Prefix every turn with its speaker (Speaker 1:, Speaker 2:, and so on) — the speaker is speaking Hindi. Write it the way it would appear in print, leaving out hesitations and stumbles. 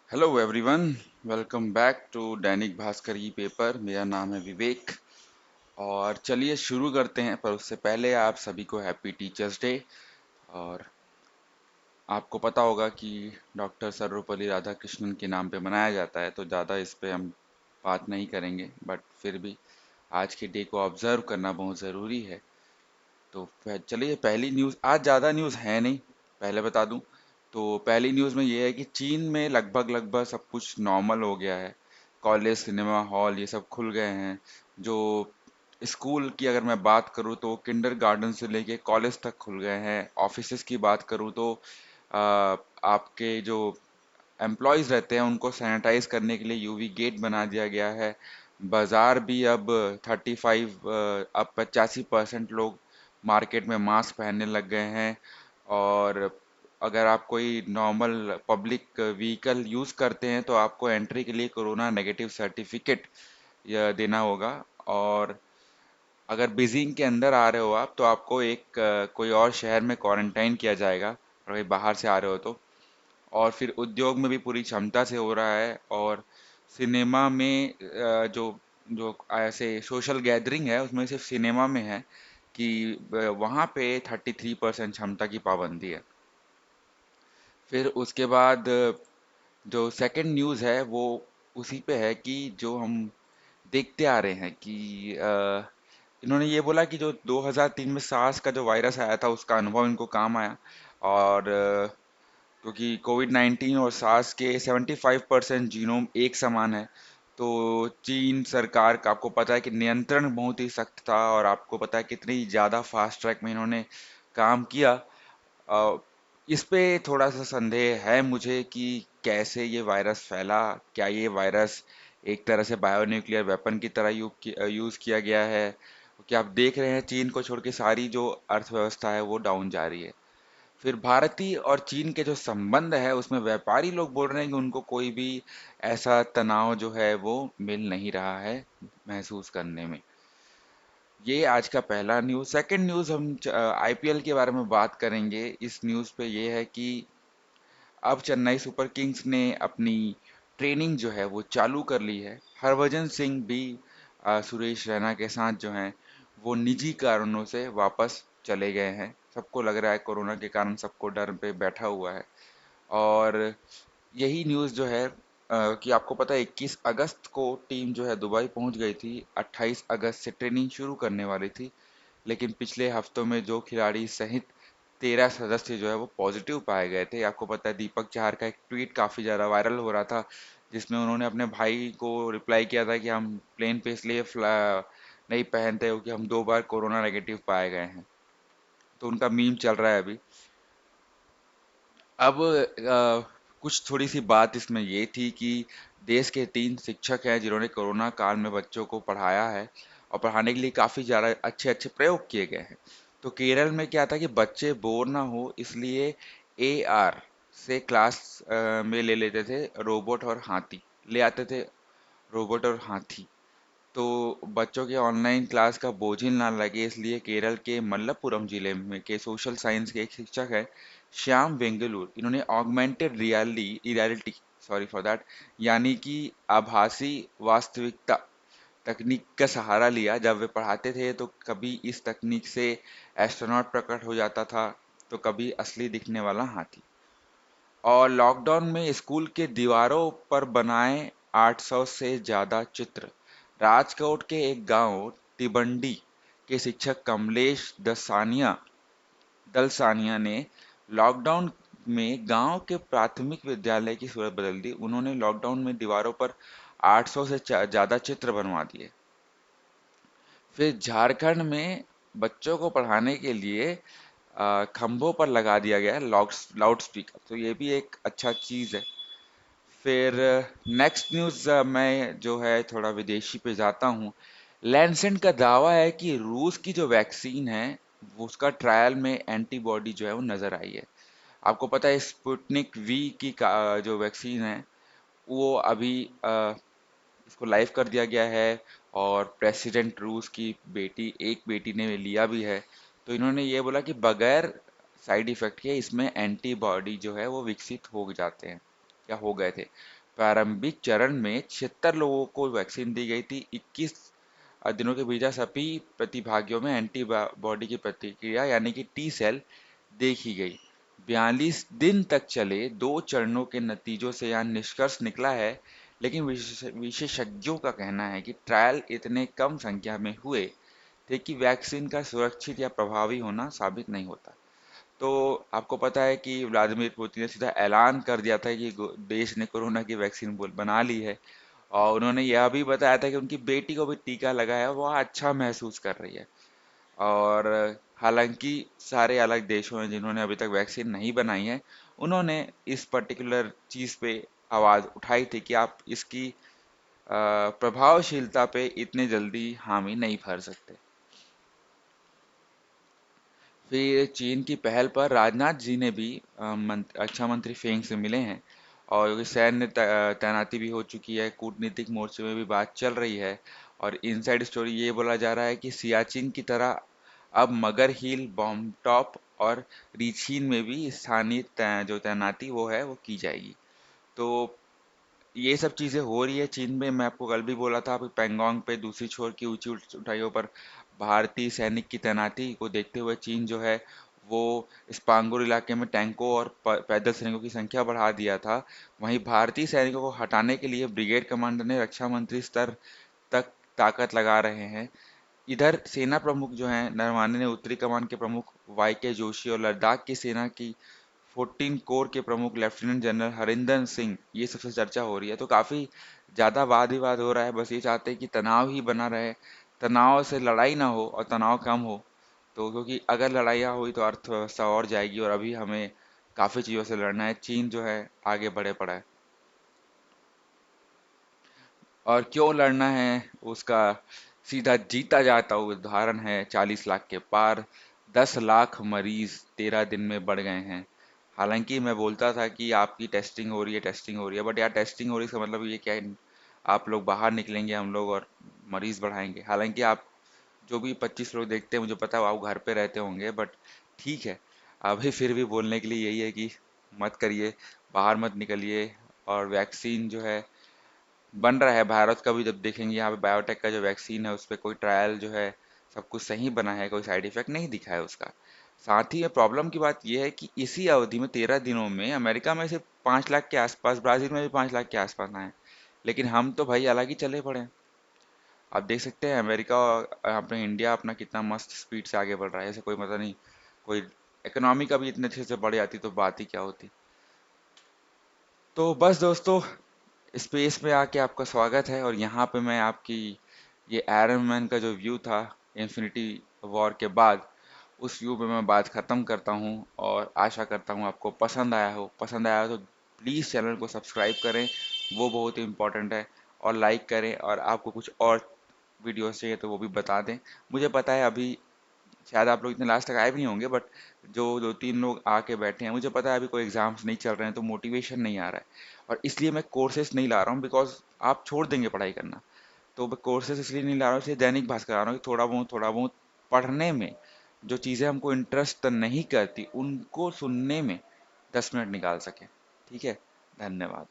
Speaker 1: Hello everyone. Welcome back to Dainik Bhaskar E paper. मेरा नाम है विवेक और चलिए शुरू करते हैं। पर उससे पहले आप सभी को हैप्पी टीचर्स डे। और आपको पता होगा कि डॉक्टर सर्वपल्ली राधाकृष्णन के नाम पे मनाया जाता है, तो ज़्यादा इस पे हम बात नहीं करेंगे, बट फिर भी आज के डे को ऑब्जर्व करना बहुत ज़रूरी है। तो चलिए, पहली न्यूज़, आज ज़्यादा न्यूज़ है नहीं, पहले बता दूं। तो पहली न्यूज़ में ये है कि चीन में लगभग लगभग सब कुछ नॉर्मल हो गया है। कॉलेज, सिनेमा हॉल ये सब खुल गए हैं। जो स्कूल की अगर मैं बात करूँ तो किंडरगार्टन से लेके कॉलेज तक खुल गए हैं। ऑफिसेज की बात करूँ तो आपके जो एम्प्लॉयज़ रहते हैं उनको सैनिटाइज करने के लिए यूवी गेट बना दिया गया है। बाजार भी अब 35 अब 85% लोग मार्केट में मास्क पहनने लग गए हैं। और अगर आप कोई नॉर्मल पब्लिक व्हीकल यूज़ करते हैं तो आपको एंट्री के लिए कोरोना नेगेटिव सर्टिफिकेट यह देना होगा। और अगर बीजिंग के अंदर आ रहे हो आप तो आपको एक कोई और शहर में क्वारंटाइन किया जाएगा, और कहीं बाहर से आ रहे हो तो। और फिर उद्योग में भी पूरी क्षमता से हो रहा है। और सिनेमा में जो जो ऐसे सोशल गैदरिंग है उसमें सिर्फ सिनेमा में है कि वहाँ पे 33% क्षमता की पाबंदी है। फिर उसके बाद जो सेकंड न्यूज़ है वो उसी पे है कि जो हम देखते आ रहे हैं कि इन्होंने ये बोला कि जो 2003 में सार्स का जो वायरस आया था उसका अनुभव इनको काम आया। और क्योंकि कोविड 19 और सार्स के 75% जीनोम एक समान है। तो चीन सरकार का, आपको पता है कि नियंत्रण बहुत ही सख्त था, और आपको पता है कितनी ज़्यादा फास्ट ट्रैक में इन्होंने काम किया। अ, इस पे थोड़ा सा संदेह है मुझे कि कैसे ये वायरस फैला। क्या ये वायरस एक तरह से बायोन्यूक्लियर वेपन की तरह यूज़ किया गया है? कि आप देख रहे हैं चीन को छोड़ के सारी जो अर्थव्यवस्था है वो डाउन जा रही है। फिर भारतीय और चीन के जो संबंध है उसमें व्यापारी लोग बोल रहे हैं कि उनको कोई भी ऐसा तनाव जो है वो मिल नहीं रहा है महसूस करने में। ये आज का पहला न्यूज़। सेकंड न्यूज़, हम आईपीएल के बारे में बात करेंगे। इस न्यूज़ पे ये है कि अब चेन्नई सुपर किंग्स ने अपनी ट्रेनिंग जो है वो चालू कर ली है। हरभजन सिंह भी सुरेश रैना के साथ जो हैं वो निजी कारणों से वापस चले गए हैं। सबको लग रहा है कोरोना के कारण सबको डर पे बैठा हुआ है। और यही न्यूज़ जो है कि आपको पता है 21 अगस्त को टीम जो है दुबई पहुंच गई थी। 28 अगस्त से ट्रेनिंग शुरू करने वाली थी, लेकिन पिछले हफ्तों में जो खिलाड़ी सहित 13 सदस्य जो है वो पॉजिटिव पाए गए थे। आपको पता है दीपक चाहर का एक ट्वीट काफ़ी ज़्यादा वायरल हो रहा था, जिसमें उन्होंने अपने भाई को रिप्लाई किया था कि हम प्लेन पे इसलिए नहीं पहनते हो कि हम 2 बार कोरोना नेगेटिव पाए गए हैं। तो उनका मीम चल रहा है अभी। अब कुछ थोड़ी सी बात इसमें ये थी कि देश के 3 शिक्षक हैं जिन्होंने कोरोना काल में बच्चों को पढ़ाया है, और पढ़ाने के लिए काफ़ी ज़्यादा अच्छे अच्छे प्रयोग किए गए हैं। तो केरल में क्या था कि बच्चे बोर ना हो इसलिए एआर से क्लास में ले लेते थे रोबोट और हाथी, ले आते थे रोबोट और हाथी। तो बच्चों के ऑनलाइन क्लास का बोझिल ना लगे इसलिए केरल के मल्लपुरम जिले में के सोशल साइंस के एक शिक्षक है, श्याम वेंगलूर, इन्होंने augmented reality, sorry for that, यानी कि आभासी वास्तविकता तकनीक का सहारा लिया। जब वे पढ़ाते थे तो कभी इस तकनीक से एस्ट्रोनॉट प्रकट हो जाता था, तो कभी असली दिखने वाला हाथी। और लॉकडाउन में स्कूल के दीवारों पर बनाए 800 से ज्यादा चित्र। राजकोट के एक गांव तिबंडी के शिक्षक कमलेश दलसानिया ने लॉकडाउन में गांव के प्राथमिक विद्यालय की सूरत बदल दी। उन्होंने लॉकडाउन में दीवारों पर 800 से ज्यादा चित्र बनवा दिए। फिर झारखंड में बच्चों को पढ़ाने के लिए खंभों पर लगा दिया गया है लाउड स्पीकर, तो ये भी एक अच्छा चीज़ है। फिर नेक्स्ट न्यूज़, मैं जो है थोड़ा विदेशी पे जाता हूँ। लैंसेट का दावा है कि रूस की जो वैक्सीन है वो उसका ट्रायल में एंटीबॉडी जो है वो नज़र आई है। आपको पता है स्पुतनिक वी की जो वैक्सीन है वो अभी इसको लाइव कर दिया गया है। और प्रेसिडेंट रूस की एक बेटी ने लिया भी है। तो इन्होंने ये बोला कि बगैर साइड इफेक्ट के इसमें एंटीबॉडी जो है वो विकसित हो जाते हैं। या हो गए थे। प्रारंभिक चरण में 76 लोगों को वैक्सीन दी गई थी। 21 दिनों के भीतर सभी प्रतिभागियों में एंटीबॉडी की प्रतिक्रिया यानी कि टी सेल देखी गई। 42 दिन तक चले 2 चरणों के नतीजों से यह निष्कर्ष निकला है, लेकिन विशेषज्ञों का कहना है कि ट्रायल इतने कम संख्या में हुए थे कि वैक्सीन का सुरक्षित या प्रभावी होना साबित नहीं होता। तो आपको पता है कि व्लादिमीर पुतिन ने सीधा ऐलान कर दिया था कि देश ने कोरोना की वैक्सीन बना ली है, और उन्होंने यह भी बताया था कि उनकी बेटी को भी टीका लगाया, वह अच्छा महसूस कर रही है। और हालांकि सारे अलग देशों हैं जिन्होंने अभी तक वैक्सीन नहीं बनाई है, उन्होंने इस पर्टिकुलर चीज़ पे आवाज़ उठाई थी कि आप इसकी प्रभावशीलता पे इतने जल्दी हामी नहीं भर सकते। फिर चीन की पहल पर राजनाथ जी ने भी रक्षा मंत्री फेंग से मिले हैं, और क्योंकि सैन्य तैनाती भी हो चुकी है, कूटनीतिक मोर्चे में भी बात चल रही है। और इनसाइड स्टोरी ये बोला जा रहा है कि सियाचिन की तरह अब मगर हिल, बॉम्ब टॉप और रीछीन में भी स्थानीय जो तैनाती वो है वो की जाएगी। तो ये सब चीज़ें हो रही है चीन में। मैं आपको कल भी बोला था, अभी पेंगोंग पे दूसरी छोर की ऊंची ऊंचाइयों पर भारतीय सैनिक की तैनाती को देखते हुए चीन जो है वो स्पांगुर इलाके में टैंकों और पैदल सैनिकों की संख्या बढ़ा दिया था। वहीं भारतीय सैनिकों को हटाने के लिए ब्रिगेड कमांडर ने रक्षा मंत्री स्तर तक ताकत लगा रहे हैं। इधर सेना प्रमुख जो हैं नरवाने ने उत्तरी कमान के प्रमुख वाई के जोशी और लद्दाख की सेना की 14 कोर के प्रमुख लेफ्टिनेंट जनरल हरिंदर सिंह, ये सबसे चर्चा हो रही है। तो काफ़ी ज़्यादा वाद विवाद हो रहा है, बस ये चाहते हैं कि तनाव ही बना रहे, तनाव से लड़ाई ना हो और तनाव कम हो। तो क्योंकि अगर लड़ाइयाँ हुई तो अर्थव्यवस्था और जाएगी, और अभी हमें काफ़ी चीज़ों से लड़ना है। चीन जो है आगे बढ़े पड़ा है, और क्यों लड़ना है उसका सीधा जीता जाता उदाहरण है 40 लाख के पार, 10 लाख मरीज 13 दिन में बढ़ गए हैं। हालांकि मैं बोलता था कि आपकी टेस्टिंग हो रही है, टेस्टिंग हो रही है, बट यार टेस्टिंग हो रही है इसका मतलब ये क्या है? आप लोग बाहर निकलेंगे, हम लोग और मरीज बढ़ाएंगे। हालांकि आप जो भी 25 लोग देखते हैं, मुझे पता है आप घर पे रहते होंगे, बट ठीक है, अभी फिर भी बोलने के लिए यही है कि मत करिए, बाहर मत निकलिए। और वैक्सीन जो है बन रहा है, भारत का भी जब देखेंगे यहाँ पे बायोटेक का जो वैक्सीन है उस पर कोई ट्रायल जो है सब कुछ सही बना है, कोई साइड इफेक्ट नहीं दिखा है उसका। साथ ही प्रॉब्लम की बात यह है कि इसी अवधि में 13 दिनों में अमेरिका में से 5 लाख के आसपास, ब्राजील में भी 5 लाख के आसपास आए, लेकिन हम तो भाई अलग ही चले पड़े हैं। आप देख सकते हैं अमेरिका और अपने इंडिया अपना कितना मस्त स्पीड से आगे बढ़ रहा है, ऐसे कोई पता नहीं, कोई इकोनॉमी का भी इतने अच्छे से बढ़ जाती तो बात ही क्या होती। तो बस दोस्तों, स्पेस में आके आपका स्वागत है, और यहाँ पे मैं आपकी ये आयरन मैन का जो व्यू था इन्फिनिटी वॉर के बाद, उस व्यू पे मैं बात ख़त्म करता हूँ। और आशा करता हूँ आपको पसंद आया हो। पसंद आया हो तो प्लीज़ चैनल को सब्सक्राइब करें, वो बहुत ही इम्पोर्टेंट है, और लाइक करें। और आपको कुछ और वीडियोस चाहिए तो वो भी बता दें। मुझे पता है अभी शायद आप लोग इतने लास्ट तक आए भी नहीं होंगे, बट जो 2-3 लोग आके बैठे हैं, मुझे पता है अभी कोई एग्जाम्स नहीं चल रहे हैं तो मोटिवेशन नहीं आ रहा है, और इसलिए मैं कोर्सेज नहीं ला रहा हूँ, बिकॉज आप छोड़ देंगे पढ़ाई करना। तो मैं कोर्सेज इसलिए नहीं ला रहा हूँ, इसलिए दैनिक भास्कर आ रहा हूँ कि थोड़ा बहुत पढ़ने में जो चीज़ें हमको इंटरेस्ट नहीं करती उनको सुनने में 10 मिनट निकाल सके। ठीक है, धन्यवाद।